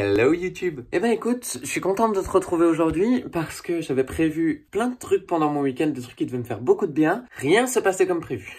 Hello YouTube. Eh ben écoute, je suis contente de te retrouver aujourd'hui parce que j'avais prévu plein de trucs pendant mon week-end, des trucs qui devaient me faire beaucoup de bien. Rien s'est passé comme prévu.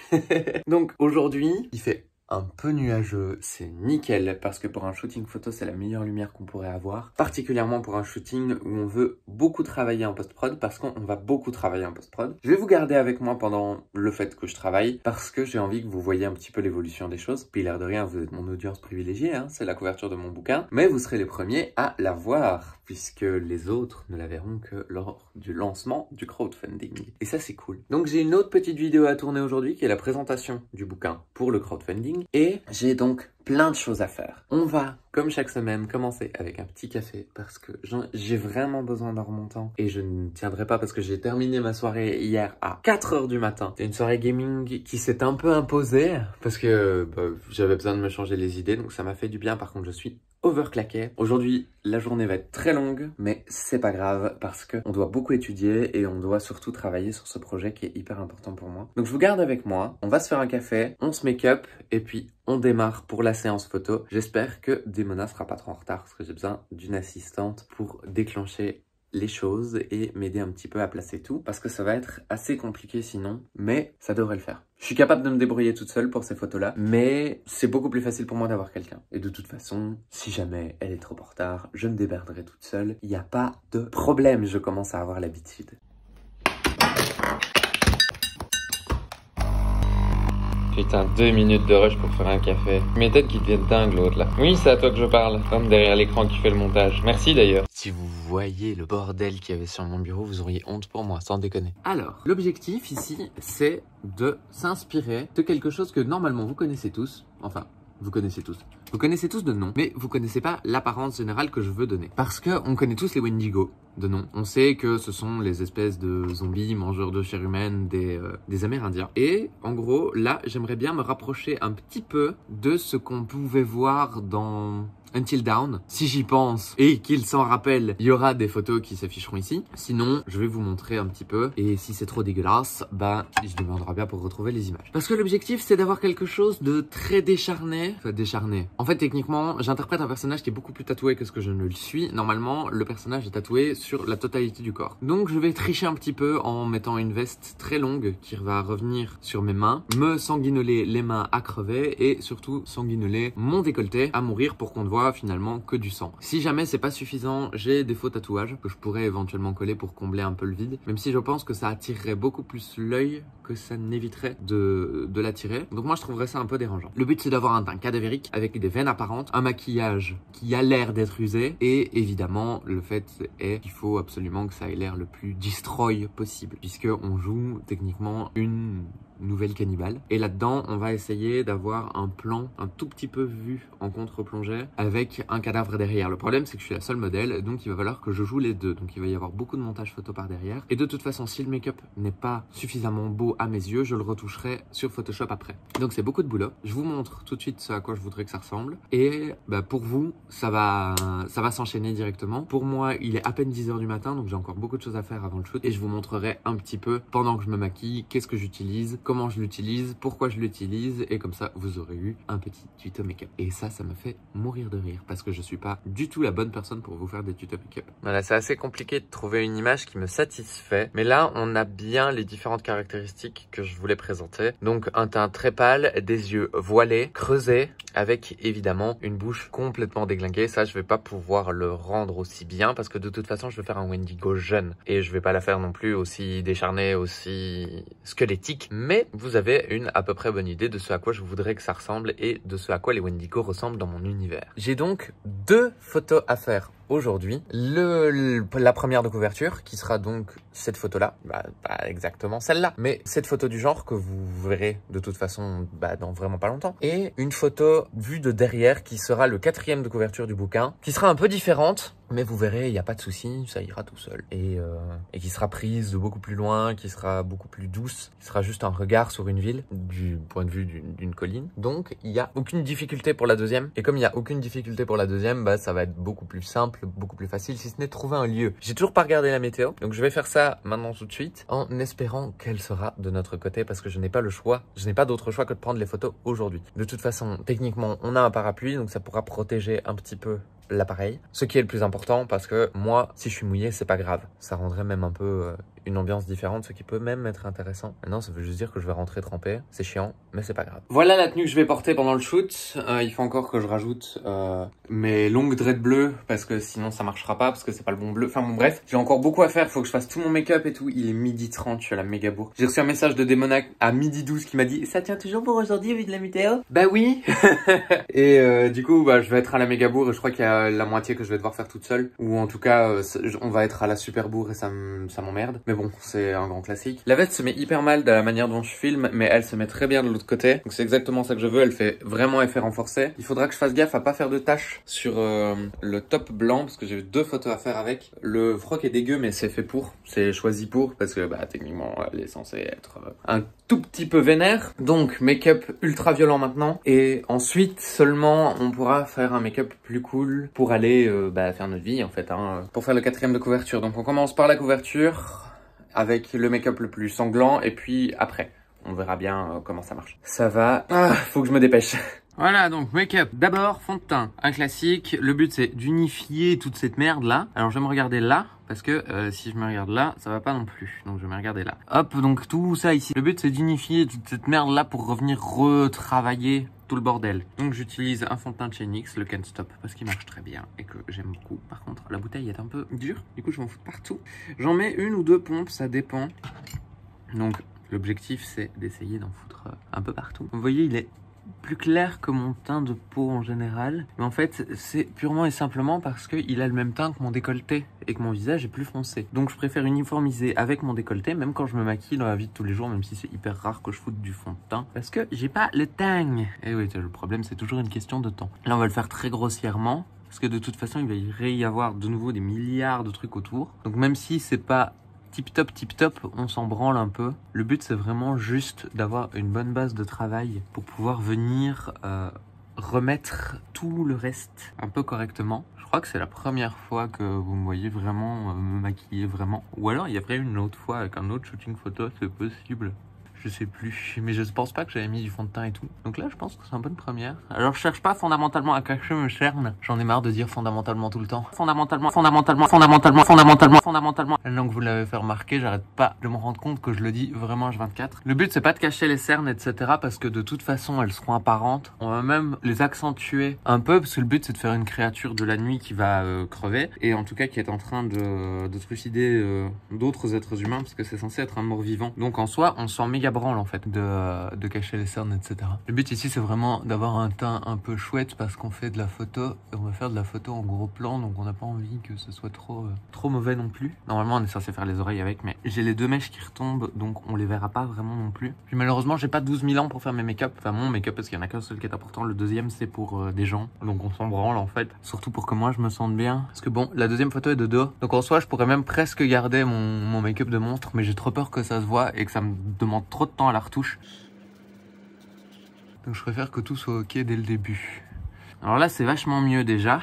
Donc aujourd'hui, il fait un peu nuageux, c'est nickel parce que pour un shooting photo, c'est la meilleure lumière qu'on pourrait avoir. Particulièrement pour un shooting où on veut beaucoup travailler en post-prod parce qu'on va beaucoup travailler en post-prod. Je vais vous garder avec moi pendant le fait que je travaille parce que j'ai envie que vous voyez un petit peu l'évolution des choses. Puis l'air de rien, vous êtes mon audience privilégiée, hein, c'est la couverture de mon bouquin. Mais vous serez les premiers à la voir puisque les autres ne la verront que lors du lancement du crowdfunding. Et ça, c'est cool. Donc j'ai une autre petite vidéo à tourner aujourd'hui qui est la présentation du bouquin pour le crowdfunding. Et j'ai donc plein de choses à faire. On va, comme chaque semaine, commencer avec un petit café parce que j'ai vraiment besoin d'un remontant et je ne tiendrai pas parce que j'ai terminé ma soirée hier à 4 h du matin. C'est une soirée gaming qui s'est un peu imposée parce que j'avais besoin de me changer les idées, donc ça m'a fait du bien. Par contre, je suis overclaqué. Aujourd'hui, la journée va être très longue, mais c'est pas grave parce que on doit beaucoup étudier et on doit surtout travailler sur ce projet qui est hyper important pour moi. Donc je vous garde avec moi, on va se faire un café, on se make up et puis on démarre pour la séance photo. J'espère que Demona sera pas trop en retard parce que j'ai besoin d'une assistante pour déclencher les choses et m'aider un petit peu à placer tout parce que ça va être assez compliqué sinon, mais ça devrait le faire. Je suis capable de me débrouiller toute seule pour ces photos-là, mais c'est beaucoup plus facile pour moi d'avoir quelqu'un. Et de toute façon, si jamais elle est trop en retard, je me démerderai toute seule. Il n'y a pas de problème, je commence à avoir l'habitude. Putain, 2 minutes de rush pour faire un café. Mes têtes qui deviennent dingues l'autre là. Oui, c'est à toi que je parle, comme derrière l'écran qui fait le montage. Merci d'ailleurs. Si vous voyez le bordel qu'il y avait sur mon bureau, vous auriez honte pour moi, sans déconner. Alors, l'objectif ici, c'est de s'inspirer de quelque chose que normalement vous connaissez tous. Enfin, vous connaissez tous. Vous connaissez tous de nom, mais vous connaissez pas l'apparence générale que je veux donner. Parce que on connaît tous les Wendigo de nom. On sait que ce sont les espèces de zombies mangeurs de chair humaine des Amérindiens. Et en gros, là, j'aimerais bien me rapprocher un petit peu de ce qu'on pouvait voir dans Until Dawn. Si j'y pense et qu'il s'en rappelle, il y aura des photos qui s'afficheront ici. Sinon, je vais vous montrer un petit peu. Et si c'est trop dégueulasse, je demanderai bien pour retrouver les images. Parce que l'objectif, c'est d'avoir quelque chose de très décharné. Enfin, décharné. En fait, techniquement, j'interprète un personnage qui est beaucoup plus tatoué que ce que je ne le suis. Normalement, le personnage est tatoué sur la totalité du corps. Donc, je vais tricher un petit peu en mettant une veste très longue qui va revenir sur mes mains, me sanguinoler les mains à crever et surtout sanguinoler mon décolleté à mourir pour qu'on ne voit finalement que du sang. Si jamais c'est pas suffisant, j'ai des faux tatouages que je pourrais éventuellement coller pour combler un peu le vide, même si je pense que ça attirerait beaucoup plus l'œil que ça n'éviterait de l'attirer. Donc moi je trouverais ça un peu dérangeant. Le but c'est d'avoir un teint cadavérique avec des veines apparentes, un maquillage qui a l'air d'être usé et évidemment le fait est qu'il faut absolument que ça ait l'air le plus destroy possible puisque on joue techniquement une nouvelle cannibale et là-dedans on va essayer d'avoir un plan un tout petit peu vu en contre-plongée avec un cadavre derrière. Le problème c'est que je suis la seule modèle donc il va falloir que je joue les deux, donc il va y avoir beaucoup de montage photo par derrière et de toute façon si le make-up n'est pas suffisamment beau à mes yeux, je le retoucherai sur Photoshop après. Donc c'est beaucoup de boulot. Je vous montre tout de suite ce à quoi je voudrais que ça ressemble et pour vous ça va s'enchaîner directement. Pour moi il est à peine 10 h du matin donc j'ai encore beaucoup de choses à faire avant le shoot et je vous montrerai un petit peu pendant que je me maquille qu'est-ce que j'utilise, comment je l'utilise, pourquoi je l'utilise et comme ça vous aurez eu un petit tuto make-up. Et ça me fait mourir de rire parce que je suis pas du tout la bonne personne pour vous faire des tutos make-up. Voilà, c'est assez compliqué de trouver une image qui me satisfait, mais là on a bien les différentes caractéristiques que je voulais présenter. Donc un teint très pâle, des yeux voilés, creusés, avec évidemment une bouche complètement déglinguée. Ça je vais pas pouvoir le rendre aussi bien parce que de toute façon je vais faire un Wendigo jeune et je vais pas la faire non plus aussi décharnée, aussi squelettique, mais vous avez une à peu près bonne idée de ce à quoi je voudrais que ça ressemble et de ce à quoi les Wendigo ressemblent dans mon univers. J'ai donc 2 photos à faire aujourd'hui. La première de couverture qui sera donc cette photo-là, pas exactement celle-là, mais cette photo du genre que vous verrez de toute façon dans vraiment pas longtemps. Et une photo vue de derrière qui sera le 4e de couverture du bouquin, qui sera un peu différente, mais vous verrez, il n'y a pas de souci, ça ira tout seul. Et qui sera prise de beaucoup plus loin, qui sera beaucoup plus douce, qui sera juste un regard sur une ville, du point de vue d'une colline. Donc, il n'y a aucune difficulté pour la deuxième. Et comme il n'y a aucune difficulté pour la deuxième, ça va être beaucoup plus simple, beaucoup plus facile, si ce n'est de trouver un lieu. J'ai toujours pas regardé la météo, donc je vais faire ça maintenant tout de suite, en espérant qu'elle sera de notre côté, parce que je n'ai pas le choix, je n'ai pas d'autre choix que de prendre les photos aujourd'hui. De toute façon, techniquement, on a un parapluie, donc ça pourra protéger un petit peu l'appareil. Ce qui est le plus important parce que moi, si je suis mouillé, c'est pas grave. Ça rendrait même un peu une ambiance différente, ce qui peut même être intéressant. Maintenant, ça veut juste dire que je vais rentrer trempé. C'est chiant, mais c'est pas grave. Voilà la tenue que je vais porter pendant le shoot. Il faut encore que je rajoute mes longues dreads bleues parce que sinon ça marchera pas parce que c'est pas le bon bleu. Enfin bon, bref, j'ai encore beaucoup à faire. Faut que je fasse tout mon make-up et tout. Il est 12h30, je suis à la méga bourre. J'ai reçu un message de Démonac à 12h12 qui m'a dit: ça tient toujours pour aujourd'hui vu de la météo? Bah oui. Et du coup, bah, je vais être à la méga bourre et je crois qu'il y a la moitié que je vais devoir faire toute seule. Ou en tout cas, on va être à la super bourre et ça m'emmerde. Mais bon, c'est un grand classique. La veste se met hyper mal de la manière dont je filme, mais elle se met très bien de l'autre côté. Donc c'est exactement ça que je veux. Elle fait vraiment effet renforcé. Il faudra que je fasse gaffe à pas faire de taches sur le top blanc parce que j'ai 2 photos à faire avec. Le froc est dégueu, mais c'est fait pour. C'est choisi pour parce que bah techniquement, elle est censée être un tout petit peu vénère. Donc make-up ultra violent maintenant. Et ensuite seulement on pourra faire un make-up plus cool pour aller faire notre vie en fait, hein, pour faire le 4e de couverture. Donc on commence par la couverture avec le make-up le plus sanglant et puis après on verra bien comment ça marche. Ça va, faut que je me dépêche. Voilà, donc make-up. D'abord, fond de teint, un classique. Le but c'est d'unifier toute cette merde là. Alors je vais me regarder là, parce que si je me regarde là, ça va pas non plus. Donc je vais me regarder là. Hop, donc tout ça ici. Le but c'est d'unifier toute cette merde là pour revenir retravailler tout le bordel. Donc j'utilise un fond de teint de chez NYX, le Can't Stop, parce qu'il marche très bien et que j'aime beaucoup. Par contre, la bouteille est un peu dure, du coup je m'en fous partout. J'en mets 1 ou 2 pompes, ça dépend. Donc l'objectif c'est d'essayer d'en foutre un peu partout. Vous voyez, il est plus clair que mon teint de peau en général, mais en fait c'est purement et simplement parce qu'il a le même teint que mon décolleté et que mon visage est plus foncé. Donc je préfère uniformiser avec mon décolleté, même quand je me maquille dans la vie de tous les jours, même si c'est hyper rare que je foute du fond de teint, parce que j'ai pas le teint. Et oui, le problème c'est toujours une question de temps. Là on va le faire très grossièrement, parce que de toute façon il va y avoir de nouveau des milliards de trucs autour. Donc même si c'est pas tip top, on s'en branle un peu. Le but c'est vraiment juste d'avoir une bonne base de travail pour pouvoir venir remettre tout le reste un peu correctement. Je crois que c'est la première fois que vous me voyez vraiment me maquiller vraiment. Ou alors il y avait une autre fois avec un autre shooting photo, c'est possible. Je sais plus, mais je pense pas que j'avais mis du fond de teint et tout. Donc là, je pense que c'est une bonne première. Alors, je cherche pas fondamentalement à cacher mes cernes. J'en ai marre de dire fondamentalement tout le temps. Fondamentalement. Donc, vous l'avez fait remarquer, j'arrête pas de me rendre compte que je le dis vraiment H24. Le but, c'est pas de cacher les cernes, etc. parce que de toute façon, elles seront apparentes. On va même les accentuer un peu parce que le but, c'est de faire une créature de la nuit qui va crever. Et en tout cas, qui est en train de trucider d'autres êtres humains parce que c'est censé être un mort-vivant. Donc, en soi, on s'en méga branle en fait de cacher les cernes, etc. Le but ici c'est vraiment d'avoir un teint un peu chouette parce qu'on fait de la photo et on va faire de la photo en gros plan, donc on n'a pas envie que ce soit trop mauvais non plus. Normalement on est censé faire les oreilles avec, mais j'ai les 2 mèches qui retombent donc on les verra pas vraiment non plus. Puis malheureusement j'ai pas 12 000 ans pour faire mes make-up, enfin mon make-up parce qu'il y en a qu'un seul qui est important, le deuxième c'est pour des gens, donc on s'en branle en fait, surtout pour que moi je me sente bien. Parce que bon, la deuxième photo est de dos, donc en soi je pourrais même presque garder mon make-up de monstre, mais j'ai trop peur que ça se voit et que ça me demande trop de temps à la retouche. Donc je préfère que tout soit ok dès le début. Alors là c'est vachement mieux déjà,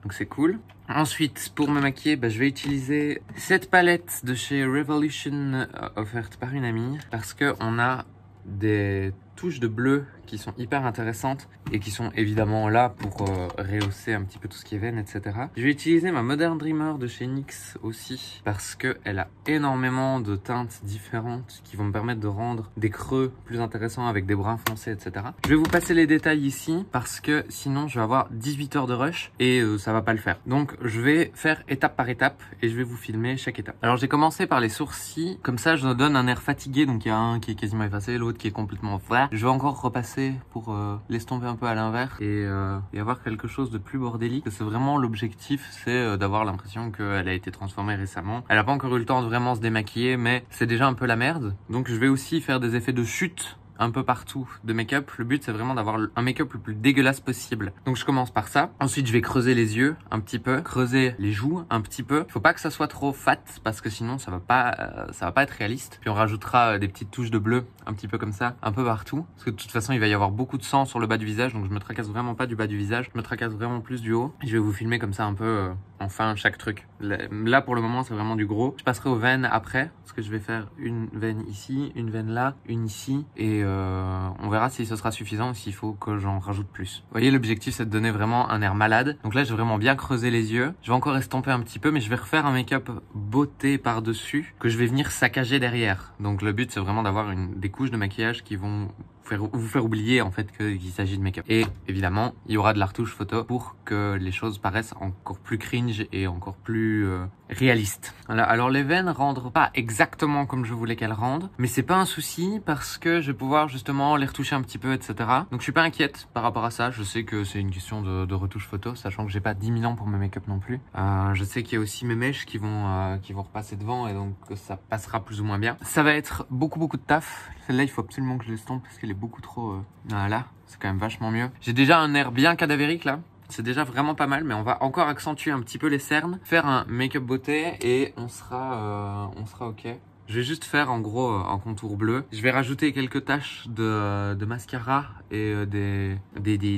donc c'est cool. Ensuite pour me maquiller, je vais utiliser cette palette de chez Revolution offerte par une amie, parce que on a des touches de bleu qui sont hyper intéressantes et qui sont évidemment là pour rehausser un petit peu tout ce qui est veine, etc. Je vais utiliser ma Modern Dreamer de chez NYX aussi parce qu'elle a énormément de teintes différentes qui vont me permettre de rendre des creux plus intéressants avec des bruns foncés, etc. Je vais vous passer les détails ici parce que sinon je vais avoir 18 heures de rush et ça va pas le faire. Donc je vais faire étape par étape et je vais vous filmer chaque étape. Alors j'ai commencé par les sourcils, comme ça je donne un air fatigué, donc il y a un qui est quasiment effacé, l'autre qui est complètement flat. Je vais encore repasser pour l'estomper un peu à l'inverse et avoir quelque chose de plus bordélique. C'est vraiment l'objectif, c'est d'avoir l'impression qu'elle a été transformée récemment. Elle a pas encore eu le temps de vraiment se démaquiller, mais c'est déjà un peu la merde. Donc je vais aussi faire des effets de chute un peu partout de make-up. Le but c'est vraiment d'avoir un make-up le plus dégueulasse possible. Donc je commence par ça. Ensuite je vais creuser les yeux un petit peu, creuser les joues un petit peu. Il faut pas que ça soit trop fat parce que sinon ça va pas être réaliste. Puis on rajoutera des petites touches de bleu un petit peu comme ça, un peu partout. Parce que de toute façon il va y avoir beaucoup de sang sur le bas du visage, donc je me tracasse vraiment pas du bas du visage. Je me tracasse vraiment plus du haut. Et je vais vous filmer comme ça un peu enfin chaque truc. Là pour le moment c'est vraiment du gros. Je passerai aux veines après parce que je vais faire une veine ici, une veine là, une ici et on verra si ce sera suffisant ou s'il faut que j'en rajoute plus. Vous voyez, l'objectif c'est de donner vraiment un air malade. Donc là j'ai vraiment bien creusé les yeux. Je vais encore estomper un petit peu, mais je vais refaire un make-up beauté par-dessus que je vais venir saccager derrière. Donc le but c'est vraiment d'avoir des couches de maquillage qui vont vous faire oublier en fait qu'il s'agit de make-up. Et évidemment, il y aura de la retouche photo pour que les choses paraissent encore plus cringe et encore plus réalistes. Voilà. Alors les veines rendent pas exactement comme je voulais qu'elles rendent, mais c'est pas un souci parce que je vais pouvoir justement les retoucher un petit peu, etc. Donc je suis pas inquiète par rapport à ça. Je sais que c'est une question de retouche photo, sachant que j'ai pas 10 000 ans pour mes make-up non plus. Je sais qu'il y a aussi mes mèches qui vont repasser devant et donc ça passera plus ou moins bien. Ça va être beaucoup de taf. Celle-là, il faut absolument que je l'estompe parce qu'elle est beaucoup trop... Voilà, c'est quand même vachement mieux. J'ai déjà un air bien cadavérique là. C'est déjà vraiment pas mal, mais on va encore accentuer un petit peu les cernes, faire un make-up beauté et on sera ok. Je vais juste faire en gros un contour bleu. Je vais rajouter quelques taches de mascara et des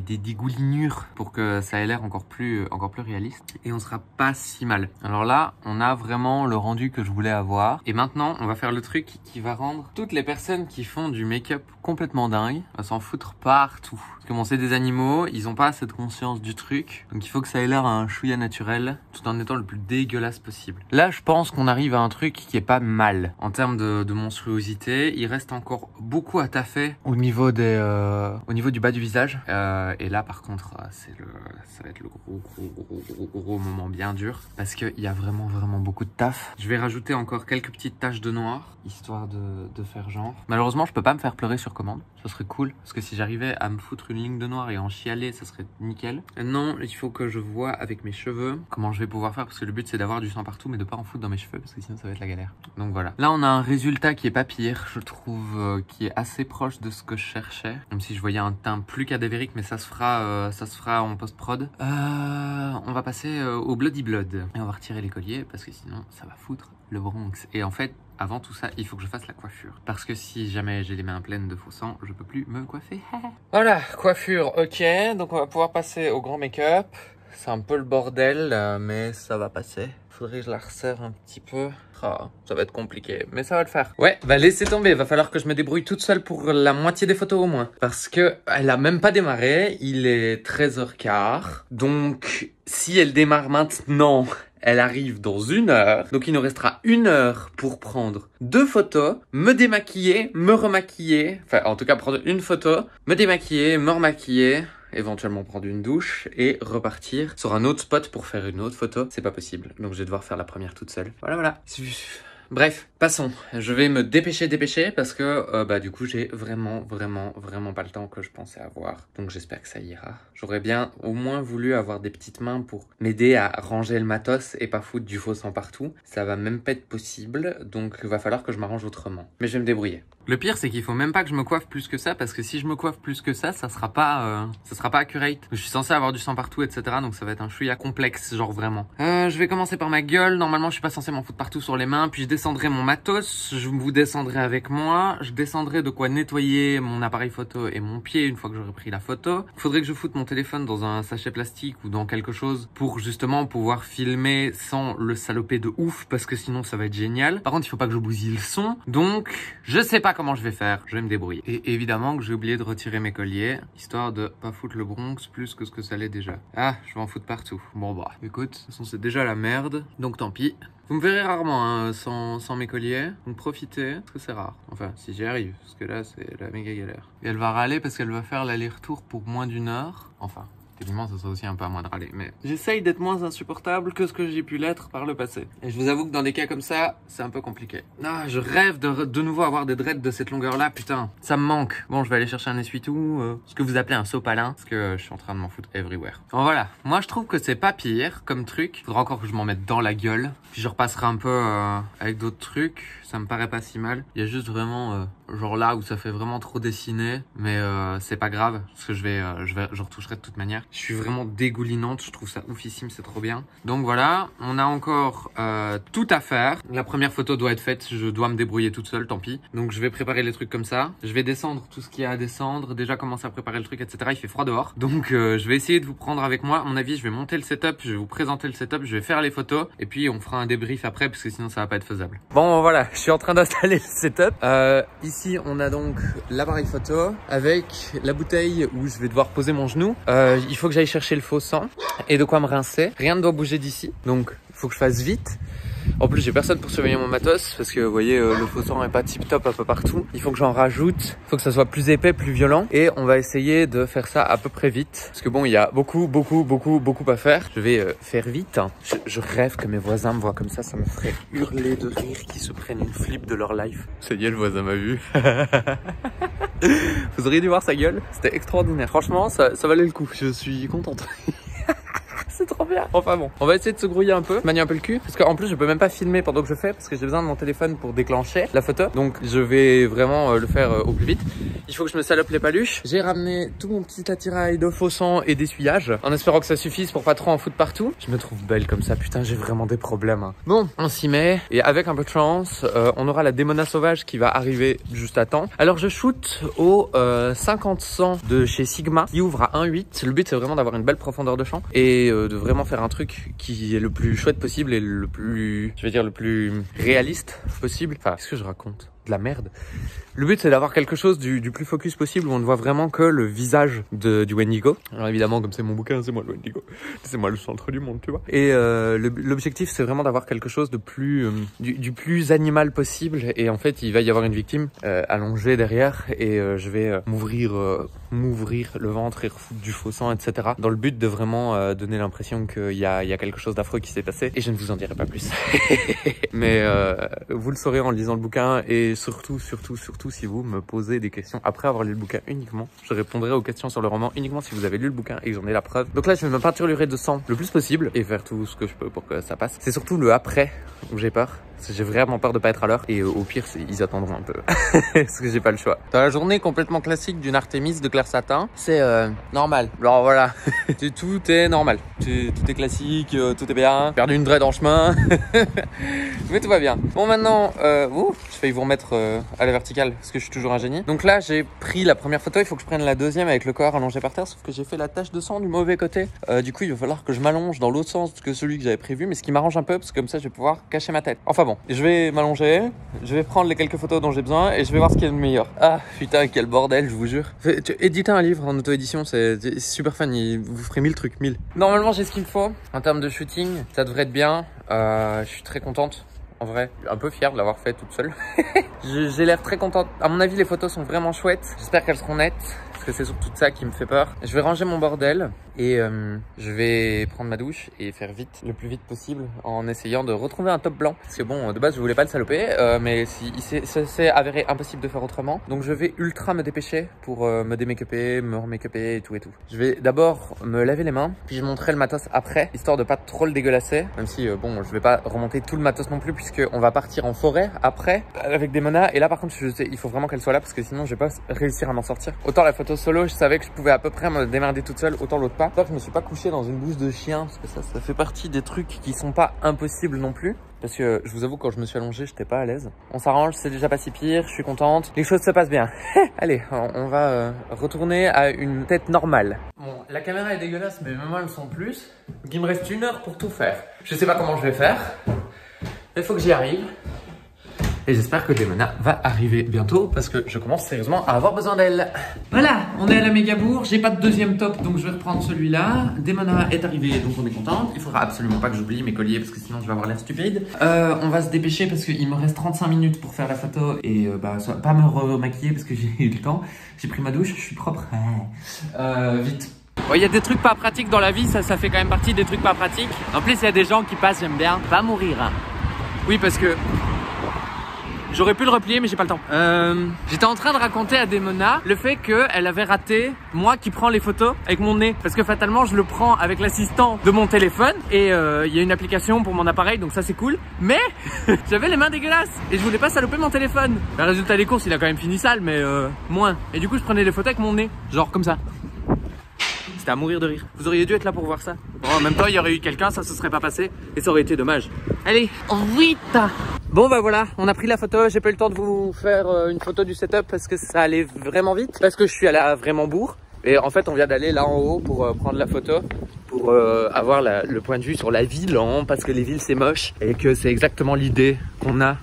dégoulinures pour que ça ait l'air encore plus réaliste. Et on sera pas si mal. Alors là, on a vraiment le rendu que je voulais avoir. Et maintenant, on va faire le truc qui va rendre toutes les personnes qui font du make-up complètement dingue à s'en foutre partout. Parce que bon, c'est des animaux, ils ont pas cette conscience du truc. Donc il faut que ça ait l'air un chouïa naturel tout en étant le plus dégueulasse possible. Là, je pense qu'on arrive à un truc qui est pas mal. En termes de monstruosité, il reste encore beaucoup à taffer au niveau du bas du visage. Et là, par contre, ça va être le gros moment bien dur parce qu'il y a vraiment beaucoup de taf. Je vais rajouter encore quelques petites taches de noir, histoire de faire genre. Malheureusement, je peux pas me faire pleurer sur commande. Ça serait cool parce que si j'arrivais à me foutre une ligne de noir et en chialer, ça serait nickel. Non, il faut que je vois avec mes cheveux comment je vais pouvoir faire parce que le but c'est d'avoir du sang partout mais de pas en foutre dans mes cheveux parce que sinon ça va être la galère. Donc voilà. Là, on a un résultat qui est pas pire, je trouve, qui est assez proche de ce que je cherchais. Même si je voyais un teint plus cadavérique, mais ça se fera en post-prod. On va passer au Bloody Blood. Et on va retirer les colliers parce que sinon, ça va foutre le Bronx. Et en fait, avant tout ça, il faut que je fasse la coiffure. Parce que si jamais j'ai les mains pleines de faux sang, je peux plus me coiffer. Voilà, coiffure, ok. Donc on va pouvoir passer au grand make-up. C'est un peu le bordel, mais ça va passer. Faudrait que je la resserre un petit peu. Ah, ça va être compliqué, mais ça va le faire. Ouais, bah laissez tomber, va falloir que je me débrouille toute seule pour la moitié des photos au moins. Parce que elle a même pas démarré, il est 13h15. Donc, si elle démarre maintenant, elle arrive dans 1 heure. Donc il nous restera 1 heure pour prendre 2 photos, me démaquiller, me remaquiller. Enfin, en tout cas, prendre une photo, me démaquiller, me remaquiller. Éventuellement prendre une douche et repartir sur un autre spot pour faire une autre photo. C'est pas possible, donc je vais devoir faire la première toute seule. Voilà. Bref, passons. Je vais me dépêcher parce que du coup j'ai vraiment pas le temps que je pensais avoir. Donc j'espère que ça ira. J'aurais bien au moins voulu avoir des petites mains pour m'aider à ranger le matos et pas foutre du faux sang partout. Ça va même pas être possible, donc il va falloir que je m'arrange autrement. Mais je vais me débrouiller. Le pire, c'est qu'il faut même pas que je me coiffe plus que ça, parce que si je me coiffe plus que ça sera pas accurate. Je suis censé avoir du sang partout, etc. Donc ça va être un chouïa complexe, genre vraiment. Je vais commencer par ma gueule. Normalement, je suis pas censé m'en foutre partout sur les mains. Puis je descendrai mon matos. Je vous descendrai avec moi. Je descendrai de quoi nettoyer mon appareil photo et mon pied une fois que j'aurai pris la photo. Faudrait que je foute mon téléphone dans un sachet plastique ou dans quelque chose pour justement pouvoir filmer sans le saloper de ouf, parce que sinon ça va être génial. Par contre, il faut pas que je bousille le son. Donc, je sais pas comment je vais faire, je vais me débrouiller. Et évidemment que j'ai oublié de retirer mes colliers, histoire de pas foutre le Bronx plus que ce que ça l'est déjà. Ah, je vais en foutre partout. Bon bah, écoute, de toute façon c'est déjà la merde, donc tant pis. Vous me verrez rarement hein, sans mes colliers, donc profitez, parce que c'est rare. Enfin, si j'y arrive, parce que là c'est la méga galère. Et elle va râler parce qu'elle va faire l'aller-retour pour moins d'1 heure. Enfin, techniquement, ça serait aussi un peu à moi de râler, mais j'essaye d'être moins insupportable que ce que j'ai pu l'être par le passé. Et je vous avoue que dans des cas comme ça, c'est un peu compliqué. Ah, je rêve de nouveau avoir des dreads de cette longueur-là, putain, ça me manque. Bon, je vais aller chercher un essuie-tout, ce que vous appelez un sopalin, parce que je suis en train de m'en foutre everywhere. Bon, voilà, moi je trouve que c'est pas pire comme truc. Faudra encore que je m'en mette dans la gueule, puis je repasserai un peu avec d'autres trucs. Ça me paraît pas si mal. Il y a juste vraiment genre là où ça fait vraiment trop dessiner, mais c'est pas grave parce que je retoucherai de toute manière. Je suis vraiment dégoulinante, je trouve ça oufissime, c'est trop bien. Donc voilà, on a encore tout à faire. La première photo doit être faite, je dois me débrouiller toute seule, tant pis. Donc je vais préparer les trucs comme ça. Je vais descendre tout ce qu'il y a à descendre, déjà commencer à préparer le truc, etc. Il fait froid dehors, donc je vais essayer de vous prendre avec moi. À mon avis, je vais monter le setup, je vais vous présenter le setup, je vais faire les photos et puis on fera un débrief après parce que sinon ça va pas être faisable. Bon voilà, je suis en train d'installer le setup. Ici Ici, on a donc l'appareil photo avec la bouteille où je vais devoir poser mon genou. Il faut que j'aille chercher le faux sang et de quoi me rincer. Rien ne doit bouger d'ici, donc il faut que je fasse vite. En plus, j'ai personne pour surveiller mon matos parce que vous voyez, le faux sang est pas tip top un peu partout. Il faut que j'en rajoute, il faut que ça soit plus épais, plus violent. Et on va essayer de faire ça à peu près vite. Parce que bon, il y a beaucoup à faire. Je vais faire vite. Je rêve que mes voisins me voient comme ça me ferait hurler de rire, qu'ils se prennent une flip de leur life. Ça y est, le voisin m'a vu. Vous auriez dû voir sa gueule, c'était extraordinaire. Franchement, ça valait le coup, je suis contente. C'est trop bien. Enfin bon, on va essayer de se grouiller un peu, manier un peu le cul. Parce qu'en plus, je peux même pas filmer pendant que je fais parce que j'ai besoin de mon téléphone pour déclencher la photo. Donc je vais vraiment le faire au plus vite. Il faut que je me salope les paluches. J'ai ramené tout mon petit attirail de faux sang et d'essuyage en espérant que ça suffise pour pas trop en foutre partout. Je me trouve belle comme ça, putain, j'ai vraiment des problèmes. Hein. Bon, on s'y met et avec un peu de chance, on aura la Démona sauvage qui va arriver juste à temps. Alors je shoot au 50-100 de chez Sigma qui ouvre à 1,8. Le but c'est vraiment d'avoir une belle profondeur de champ et de vraiment faire un truc qui est le plus chouette possible et le plus, je vais dire, le plus réaliste possible. Enfin, qu'est-ce que je raconte? De la merde. Le but c'est d'avoir quelque chose du plus focus possible où on ne voit vraiment que le visage du Wendigo. Alors évidemment comme c'est mon bouquin, c'est moi le Wendigo, c'est moi le centre du monde, tu vois. Et l'objectif c'est vraiment d'avoir quelque chose de plus du plus animal possible. Et en fait il va y avoir une victime allongée derrière et je vais m'ouvrir le ventre et refoutre du faux sang, etc. Dans le but de vraiment donner l'impression qu'il y a quelque chose d'affreux qui s'est passé. Et je ne vous en dirai pas plus. Mais vous le saurez en lisant le bouquin et surtout si vous me posez des questions après avoir lu le bouquin uniquement. Je répondrai aux questions sur le roman uniquement si vous avez lu le bouquin et que j'en ai la preuve. Donc là, je vais me peinturer de sang le plus possible et faire tout ce que je peux pour que ça passe. C'est surtout le après où j'ai peur. Parce que j'ai vraiment peur de pas être à l'heure et au pire, ils attendront un peu. Parce que j'ai pas le choix. Dans la journée complètement classique d'une Artémis de Claire Satin, c'est normal. Alors voilà, tout est normal. Tout est classique, tout est bien. Perdu une dread en chemin. Mais tout va bien. Bon maintenant, je vais vous remettre à la verticale parce que je suis toujours un génie. Donc là, j'ai pris la première photo. Il faut que je prenne la deuxième avec le corps allongé par terre. Sauf que j'ai fait la tache de sang du mauvais côté. Du coup, il va falloir que je m'allonge dans l'autre sens que celui que j'avais prévu. Mais ce qui m'arrange un peu parce que comme ça, je vais pouvoir cacher ma tête. Enfin bon, je vais m'allonger. Je vais prendre les quelques photos dont j'ai besoin et je vais voir ce qui est le meilleur. Ah putain, quel bordel, je vous jure. Éditer un livre en auto-édition, c'est super fun. Vous ferez 1000 trucs, 1000. Normalement, j'ai ce qu'il me faut en termes de shooting. Ça devrait être bien. Je suis très contente. En vrai, un peu fière de l'avoir fait toute seule. J'ai l'air très contente. À mon avis, les photos sont vraiment chouettes. J'espère qu'elles seront nettes. Parce que c'est surtout ça qui me fait peur. Je vais ranger mon bordel. Et je vais prendre ma douche et faire vite, le plus vite possible, en essayant de retrouver un top blanc. Parce que bon, de base, je voulais pas le saloper, mais ça s'est avéré impossible de faire autrement. Donc je vais ultra me dépêcher pour me démake-upper, me remake-upper et tout et tout. Je vais d'abord me laver les mains, puis je montrerai le matos après, histoire de pas trop le dégueulasser. Même si, bon, je vais pas remonter tout le matos non plus, puisqu'on va partir en forêt après, avec des monas. Et là, par contre, je sais, il faut vraiment qu'elle soit là, parce que sinon, je vais pas réussir à m'en sortir. Autant la photo solo, je savais que je pouvais à peu près me démerder toute seule, autant l'autre pas. Je me suis pas couché dans une bouse de chien parce que ça fait partie des trucs qui sont pas impossibles non plus. Parce que je vous avoue, quand je me suis allongé, j'étais pas à l'aise. On s'arrange, c'est déjà pas si pire, je suis contente. Les choses se passent bien. Allez, on va retourner à une tête normale. Bon, la caméra est dégueulasse, mais même moi, le son plus. Donc il me reste 1 heure pour tout faire. Je sais pas comment je vais faire. Il faut que j'y arrive. Et j'espère que Démona va arriver bientôt parce que je commence sérieusement à avoir besoin d'elle. Voilà, on est à la Mégabourg. J'ai pas de deuxième top, donc je vais reprendre celui-là. Démona est arrivée, donc on est contente. Il faudra absolument pas que j'oublie mes colliers parce que sinon je vais avoir l'air stupide. On va se dépêcher parce qu'il me reste 35 minutes pour faire la photo et pas me remaquiller parce que j'ai eu le temps. J'ai pris ma douche, je suis propre. Vite. Il y a des trucs pas pratiques dans la vie, ça fait quand même partie des trucs pas pratiques. En plus, il y a des gens qui passent, j'aime bien. Va mourir. Hein. Oui, parce que j'aurais pu le replier, mais j'ai pas le temps. J'étais en train de raconter à Démona le fait qu'elle avait raté moi qui prends les photos avec mon nez. Parce que fatalement, je le prends avec l'assistant de mon téléphone. Et il y a une application pour mon appareil, donc ça c'est cool. Mais j'avais les mains dégueulasses et je voulais pas saloper mon téléphone. Le résultat des courses, il a quand même fini sale, mais moins. Et du coup, je prenais les photos avec mon nez. Genre comme ça. C'était à mourir de rire. Vous auriez dû être là pour voir ça. Bon, en même temps, il y aurait eu quelqu'un, ça se serait pas passé. Et ça aurait été dommage. Allez, vite. Bon bah voilà, on a pris la photo, j'ai pas eu le temps de vous faire une photo du setup parce que ça allait vraiment vite, parce que je suis allé à vraiment bourg. Et en fait on vient d'aller là en haut pour prendre la photo, pour avoir le point de vue sur la ville, parce que les villes c'est moche et que c'est exactement l'idée qu'on a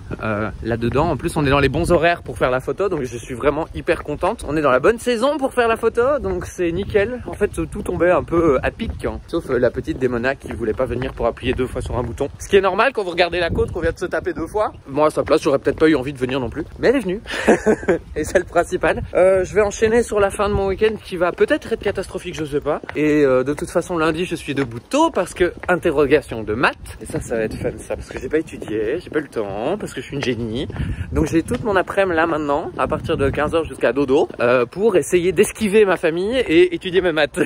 là-dedans. En plus, on est dans les bons horaires pour faire la photo, donc je suis vraiment hyper contente. On est dans la bonne saison pour faire la photo, donc c'est nickel. En fait, tout tombait un peu à pic, hein. Sauf la petite Démona qui voulait pas venir pour appuyer 2 fois sur un bouton. Ce qui est normal quand vous regardez la côte qu'on vient de se taper 2 fois. Moi, à sa place, j'aurais peut-être pas eu envie de venir non plus. Mais elle est venue. Et c'est le principal. Je vais enchaîner sur la fin de mon week-end qui va peut-être être catastrophique, je sais pas. Et de toute façon, lundi, je suis debout tôt parce que interrogation de maths. Et ça va être fun, ça, parce que j'ai pas étudié, j'ai pas eu le temps, parce que je suis une génie. Donc j'ai toute mon après-midi là maintenant, à partir de 15h jusqu'à dodo, pour essayer d'esquiver ma famille et étudier mes maths.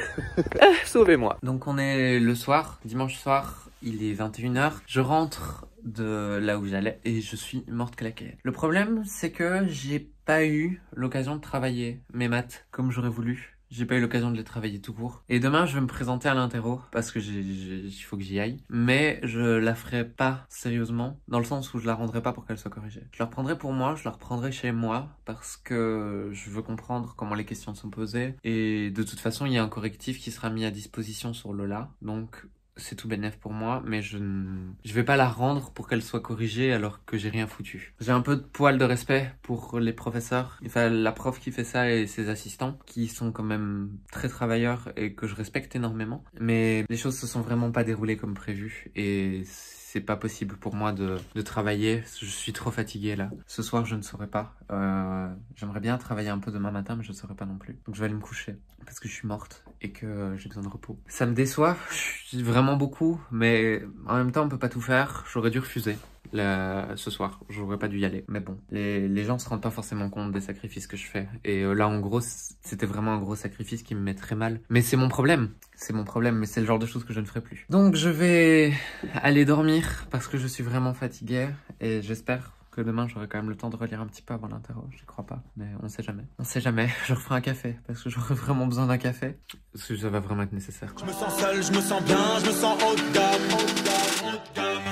Sauvez-moi. Donc on est le soir, dimanche soir, il est 21h. Je rentre de là où j'allais et je suis morte claquée. Le problème, c'est que j'ai pas eu l'occasion de travailler mes maths comme j'aurais voulu. J'ai pas eu l'occasion de les travailler tout court. Et demain, je vais me présenter à l'interro parce que il faut que j'y aille. Mais je la ferai pas sérieusement, dans le sens où je la rendrai pas pour qu'elle soit corrigée. Je la reprendrai pour moi, je la reprendrai chez moi parce que je veux comprendre comment les questions sont posées. Et de toute façon, il y a un correctif qui sera mis à disposition sur Lola. Donc, c'est tout bénef pour moi, mais je vais pas la rendre pour qu'elle soit corrigée alors que j'ai rien foutu. J'ai un peu de poil de respect pour les professeurs, enfin la prof qui fait ça et ses assistants, qui sont quand même très travailleurs et que je respecte énormément. Mais les choses se sont vraiment pas déroulées comme prévu et c'est pas possible pour moi de travailler. Je suis trop fatiguée là. Ce soir, je ne saurais pas. J'aimerais bien travailler un peu demain matin, mais je ne saurais pas non plus. Donc je vais aller me coucher parce que je suis morte et que j'ai besoin de repos. Ça me déçoit vraiment beaucoup, mais en même temps, on peut pas tout faire. J'aurais dû refuser ce soir. J'aurais pas dû y aller. Mais bon, les gens se rendent pas forcément compte des sacrifices que je fais. Et là, en gros, c'était vraiment un gros sacrifice qui me met très mal. Mais c'est mon problème. C'est mon problème, mais c'est le genre de choses que je ne ferai plus. Donc je vais aller dormir parce que je suis vraiment fatiguée et j'espère que demain j'aurai quand même le temps de relire un petit peu avant l'interro. J'y crois pas, mais on sait jamais. On sait jamais. Je referai un café parce que j'aurai vraiment besoin d'un café. Parce que ça va vraiment être nécessaire. Je me sens seul, je me sens bien, je me sens haut de gamme.